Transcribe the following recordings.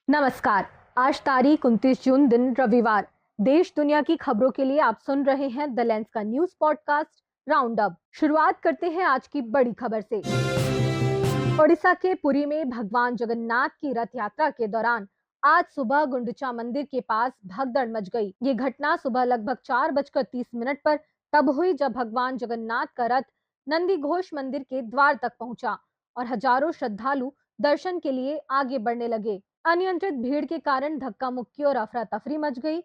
नमस्कार। आज तारीख 29 जून, दिन रविवार। देश दुनिया की खबरों के लिए आप सुन रहे हैं द लेंस का न्यूज पॉडकास्ट राउंड अप। शुरुआत करते हैं आज की बड़ी खबर से। ओडिशा के पुरी में भगवान जगन्नाथ की रथ यात्रा के दौरान आज सुबह गुंडीचा मंदिर के पास भगदड़ मच गई। ये घटना सुबह लगभग 4:30 पर तब हुई जब भगवान जगन्नाथ का रथ नंदी घोष मंदिर के द्वार तक पहुंचा और हजारों श्रद्धालु दर्शन के लिए आगे बढ़ने लगे। अनियंत्रित भीड़ के कारण धक्का मुक्की और अफरा तफरी मच गई।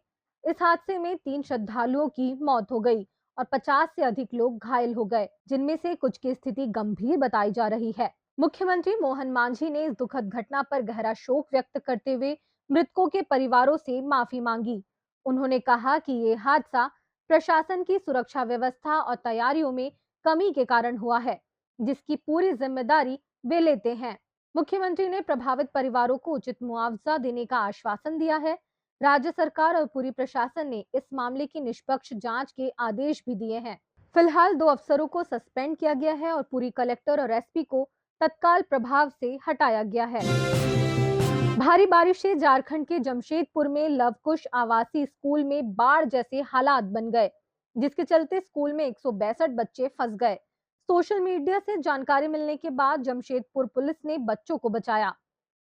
इस हादसे में 3 श्रद्धालुओं की मौत हो गई और 50 से अधिक लोग घायल हो गए, जिनमें से कुछ की स्थिति गंभीर बताई जा रही है। मुख्यमंत्री मोहन मांझी ने इस दुखद घटना पर गहरा शोक व्यक्त करते हुए मृतकों के परिवारों से माफी मांगी। उन्होंने कहा कि ये हादसा प्रशासन की सुरक्षा व्यवस्था और तैयारियों में कमी के कारण हुआ है, जिसकी पूरी जिम्मेदारी वे लेते हैं। मुख्यमंत्री ने प्रभावित परिवारों को उचित मुआवजा देने का आश्वासन दिया है। राज्य सरकार और पूरी प्रशासन ने इस मामले की निष्पक्ष जांच के आदेश भी दिए हैं। फिलहाल 2 अफसरों को सस्पेंड किया गया है और पूरी कलेक्टर और एसपी को तत्काल प्रभाव से हटाया गया है। भारी बारिश से झारखंड के जमशेदपुर में लवकुश आवासीय स्कूल में बाढ़ जैसे हालात बन गए, जिसके चलते स्कूल में 162 बच्चे फंस गए। सोशल मीडिया से जानकारी मिलने के बाद जमशेदपुर पुलिस ने बच्चों को बचाया।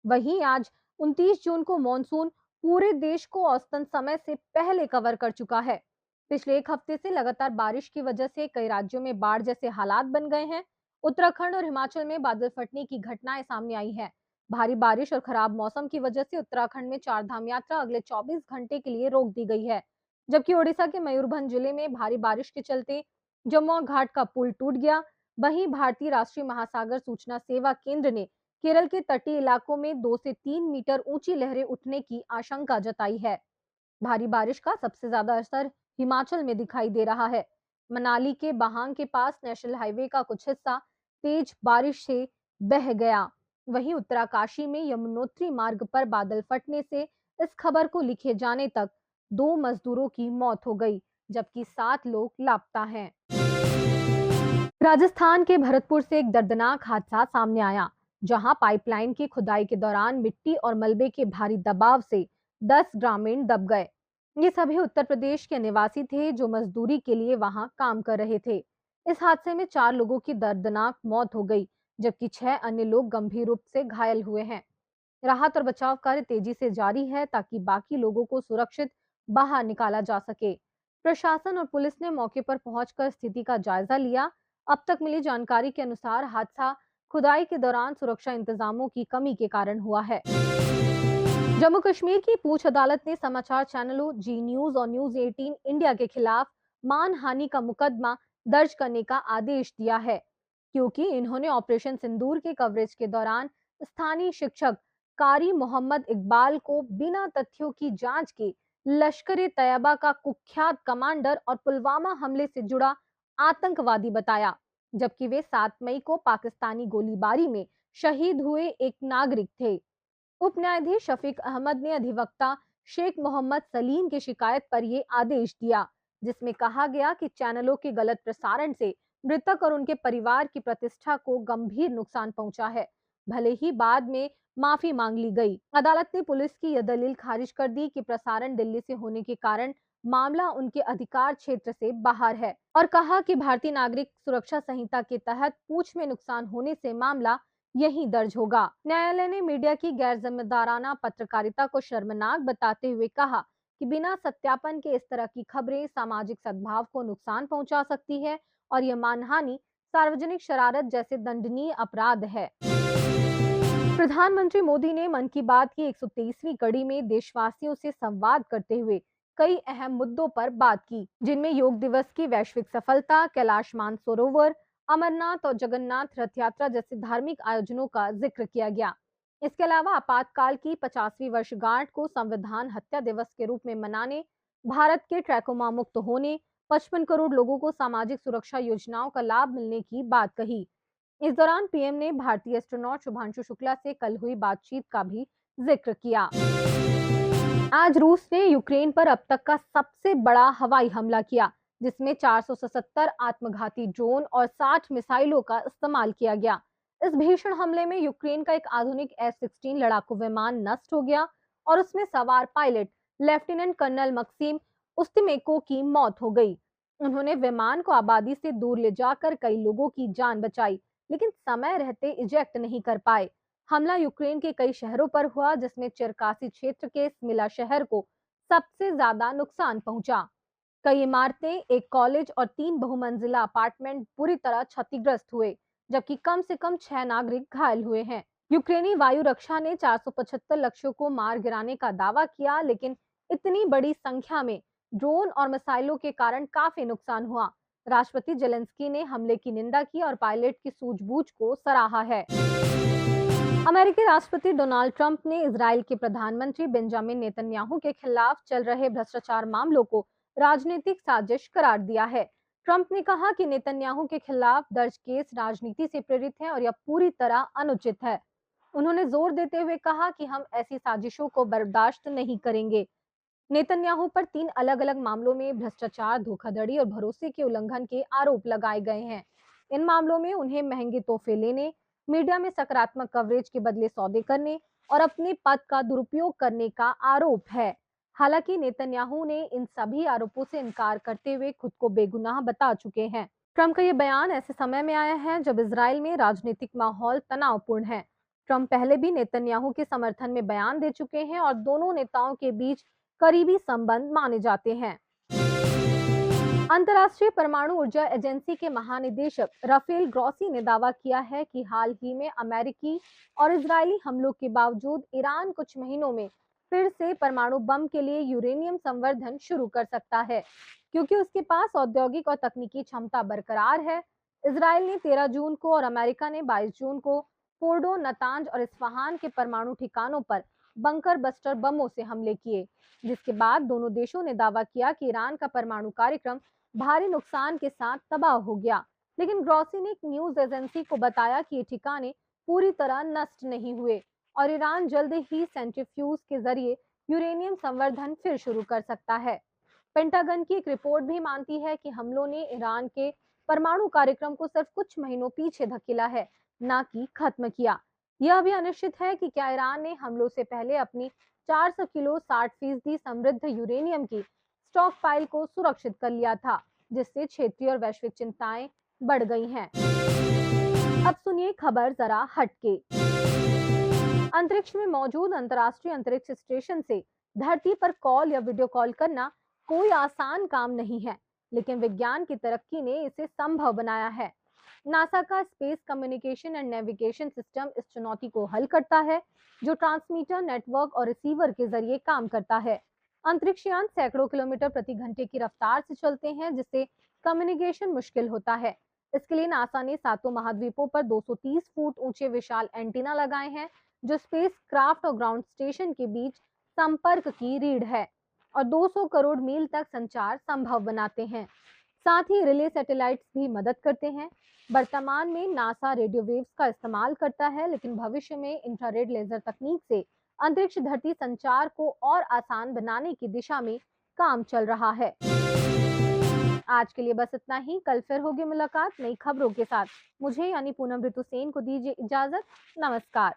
वहीं आज 29 जून को मॉनसून पूरे देश को औसतन समय से पहले कवर कर चुका है। पिछले एक हफ्ते से लगातार बारिश की वजह से कई राज्यों में बाढ़ जैसे हालात बन गए हैं। उत्तराखंड और हिमाचल में बादल फटने की घटनाएं सामने आई हैं। भारी बारिश और खराब मौसम की वजह से उत्तराखंड में चार धाम यात्रा अगले 24 घंटे के लिए रोक दी गई है, जबकि ओडिशा के मयूरभंज जिले में भारी बारिश के चलते जमुआ घाट का पुल टूट गया। वहीं भारतीय राष्ट्रीय महासागर सूचना सेवा केंद्र ने केरल के तटीय इलाकों में 2 से 3 मीटर ऊंची लहरें उठने की आशंका जताई है। भारी बारिश का सबसे ज्यादा असर हिमाचल में दिखाई दे रहा है। मनाली के बाहांग के पास नेशनल हाईवे का कुछ हिस्सा तेज बारिश से बह गया। वहीं उत्तराकाशी में यमुनोत्री मार्ग पर बादल फटने से इस खबर को लिखे जाने तक 2 मजदूरों की मौत हो गई, जबकि 7 लोग लापता हैं। राजस्थान के भरतपुर से एक दर्दनाक हादसा सामने आया, जहां पाइपलाइन की खुदाई के दौरान मिट्टी और मलबे के भारी दबाव से 10 ग्रामीण दब गए। ये सभी उत्तर प्रदेश के निवासी थे जो मजदूरी के लिए वहां काम कर रहे थे। इस हादसे में 4 लोगों की दर्दनाक मौत हो गई, जबकि 6 अन्य लोग गंभीर रूप से घायल हुए हैं। राहत और बचाव कार्य तेजी से जारी है ताकि बाकी लोगों को सुरक्षित बाहर निकाला जा सके। प्रशासन और पुलिस ने मौके पर पहुंचकर स्थिति का जायजा लिया। अब तक मिली जानकारी के अनुसार हादसा खुदाई के दौरान सुरक्षा इंतजामों की कमी के कारण हुआ है। जम्मू कश्मीर की पूछ अदालत ने समाचार चैनलों जी न्यूज और न्यूज 18 इंडिया के खिलाफ मानहानि का मुकदमा दर्ज करने का आदेश दिया है, क्योंकि इन्होंने ऑपरेशन सिंदूर के कवरेज के दौरान स्थानीय शिक्षक कारी मोहम्मद इकबाल को बिना तथ्यों की जांच के लश्कर ए तैयबा का कुख्यात कमांडर और पुलवामा हमले से जुड़ा आतंकवादी बताया, जबकि वे 7 मई को पाकिस्तानी गोलीबारी में शहीद हुए एक नागरिक थे। उप न्यायाधीश शफीक अहमद ने अधिवक्ता शेख मोहम्मद सलीम की शिकायत पर यह आदेश दिया, जिसमें कहा गया कि चैनलों के गलत प्रसारण से मृतक और उनके परिवार की प्रतिष्ठा को गंभीर नुकसान पहुंचा है, भले ही बाद में माफी मांग ली गई। अदालत ने पुलिस की यह दलील खारिज कर दी कि प्रसारण दिल्ली से होने के कारण मामला उनके अधिकार क्षेत्र से बाहर है और कहा कि भारतीय नागरिक सुरक्षा संहिता के तहत पूछ में नुकसान होने से मामला यहीं दर्ज होगा। न्यायालय ने मीडिया की गैर जिम्मेदाराना पत्रकारिता को शर्मनाक बताते हुए कहा कि बिना सत्यापन के इस तरह की खबरें सामाजिक सद्भाव को नुकसान पहुंचा सकती है और यह मानहानि सार्वजनिक शरारत जैसे दंडनीय अपराध है। प्रधानमंत्री मोदी ने मन की बात की 123वीं कड़ी में देशवासियों से संवाद करते हुए कई अहम मुद्दों पर बात की, जिनमें योग दिवस की वैश्विक सफलता, कैलाश मानसरोवर, अमरनाथ और जगन्नाथ रथ यात्रा जैसे धार्मिक आयोजनों का जिक्र किया गया। इसके अलावा आपातकाल की 50वीं वर्षगांठ को संविधान हत्या दिवस के रूप में मनाने, भारत के ट्रैकोमा मुक्त होने, 55 करोड़ लोगों को सामाजिक सुरक्षा योजनाओं का लाभ मिलने की बात कही। इस दौरान पीएम ने भारतीय एस्ट्रोनॉट शुभांशु शुक्ला से कल हुई बातचीत का भी जिक्र किया। आज रूस ने यूक्रेन पर अब तक का सबसे बड़ा हवाई हमला किया, जिसमें 477 आत्मघाती ड्रोन और 60 मिसाइलों का इस्तेमाल किया गया। इस भीषण हमले में यूक्रेन का एक आधुनिक F-16 लड़ाकू विमान नष्ट हो गया और उसमें सवार पायलट लेफ्टिनेंट कर्नल मक्सिम उस्तिमेको की मौत हो गई। उन्होंने विमान को आबादी से दूर ले जाकर कई लोगों की जान बचाई, लेकिन समय रहते इजेक्ट नहीं कर पाए। हमला यूक्रेन के कई शहरों पर हुआ, जिसमें चिरकासी क्षेत्र के स्मिला शहर को सबसे ज्यादा नुकसान पहुंचा। कई इमारतें, एक कॉलेज और 3 बहुमंजिला अपार्टमेंट बुरी तरह क्षतिग्रस्त हुए, जबकि कम से कम 6 नागरिक घायल हुए हैं। यूक्रेनी वायु रक्षा ने 475 लक्ष्यों को मार गिराने का दावा किया, लेकिन इतनी बड़ी संख्या में ड्रोन और मिसाइलों के कारण काफी नुकसान हुआ। राष्ट्रपति जेलेंस्की ने हमले की निंदा की और पायलट की सूझबूझ को सराहा है। अमेरिकी राष्ट्रपति डोनाल्ड ट्रंप ने इजराइल के प्रधानमंत्री बेंजामिन नेतन्याहू के खिलाफ चल रहे भ्रष्टाचार मामलों को राजनीतिक साजिश करार दिया है। ट्रंप ने कहा कि नेतन्याहू के खिलाफ दर्ज केस राजनीति से प्रेरित है और यह पूरी तरह अनुचित है। उन्होंने जोर देते हुए कहा कि हम ऐसी साजिशों को बर्दाश्त नहीं करेंगे। नेतन्याहू पर 3 अलग-अलग मामलों में भ्रष्टाचार, धोखाधड़ी और भरोसे के उल्लंघन के आरोप लगाए गए हैं। इन मामलों में उन्हें महंगे तोहफे लेने, मीडिया में सकारात्मक कवरेज के बदले सौदे करने और अपने पद का दुरुपयोग करने का आरोप है। हालांकि नेतन्याहू ने इन सभी आरोपों से इनकार करते हुए खुद को बेगुनाह बता चुके हैं। ट्रंप का ये बयान ऐसे समय में आया है जब इजराइल में राजनीतिक माहौल तनावपूर्ण है। ट्रंप पहले भी नेतन्याहू के समर्थन में बयान दे चुके हैं और दोनों नेताओं के बीच करीबी संबंध माने जाते हैं। अंतर्राष्ट्रीय परमाणु ऊर्जा एजेंसी के महानिदेशक राफेल ग्रॉसी ने दावा किया है कि हाल ही में अमेरिकी और इजरायली हमलों के बावजूद ईरान कुछ महीनों में फिर से परमाणु बम के लिए यूरेनियम संवर्धन शुरू कर सकता है, क्योंकि उसके पास औद्योगिक और तकनीकी क्षमता बरकरार है। इजरायल ने 13 जून को और अमेरिका ने 22 जून को फोर्डो, नतांज और इस्फहान के परमाणु ठिकानों पर बंकर बस्टर बमों से हमले किए, जिसके बाद दोनों देशों ने दावा किया कि ईरान का परमाणु कार्यक्रम भारी नुकसान के साथ तबाह हो गया। लेकिन ग्रॉसी ने एक न्यूज एजेंसी को बताया कि ये ठिकाने पूरी तरह नष्ट नहीं हुए और ईरान जल्द ही सेंट्रीफ्यूज के जरिए यूरेनियम संवर्धन फिर शुरू कर सकता है। पेंटागन की एक रिपोर्ट भी मानती है कि हमलों ने ईरान के परमाणु कार्यक्रम को सिर्फ कुछ महीनों पीछे धकेला है, न कि खत्म किया। यह भी अनिश्चित है कि क्या ईरान ने हमलों से पहले अपनी 400 किलो 60% समृद्ध यूरेनियम की स्टॉक फाइल को सुरक्षित कर लिया था, जिससे क्षेत्रीय और वैश्विक चिंताएं बढ़ गई हैं। अब सुनिए खबर जरा हटके। अंतरिक्ष में मौजूद अंतर्राष्ट्रीय अंतरिक्ष स्टेशन से धरती पर कॉल या वीडियो कॉल करना कोई आसान काम नहीं है, लेकिन विज्ञान की तरक्की ने इसे संभव बनाया है। नासा का space communication and navigation system इस चुनौती को हल करता है, जो ट्रांसमीटर, नेटवर्क और रिसीवर के जरिए काम करता है। अंतरिक्ष यान सैकड़ों किलोमीटर प्रति घंटे की रफ्तार से चलते हैं, जिससे कम्युनिकेशन मुश्किल होता है। इसके लिए नासा ने 7 महाद्वीपों पर 230 फुट ऊंचे विशाल एंटीना लगाए हैं, जो स्पेस क्राफ्ट और ग्राउंड स्टेशन के बीच संपर्क की रीढ़ है और 200 करोड़ मील तक संचार संभव बनाते हैं। साथ ही रिले सैटेलाइट्स भी मदद करते हैं। वर्तमान में नासा रेडियो वेव्स का इस्तेमाल करता है, लेकिन भविष्य में इंफ्रारेड लेजर तकनीक से अंतरिक्ष धरती संचार को और आसान बनाने की दिशा में काम चल रहा है। आज के लिए बस इतना ही। कल फिर होगी मुलाकात नई खबरों के साथ। मुझे यानी पूनम ऋतु सेन को दीजिए इजाजत। नमस्कार।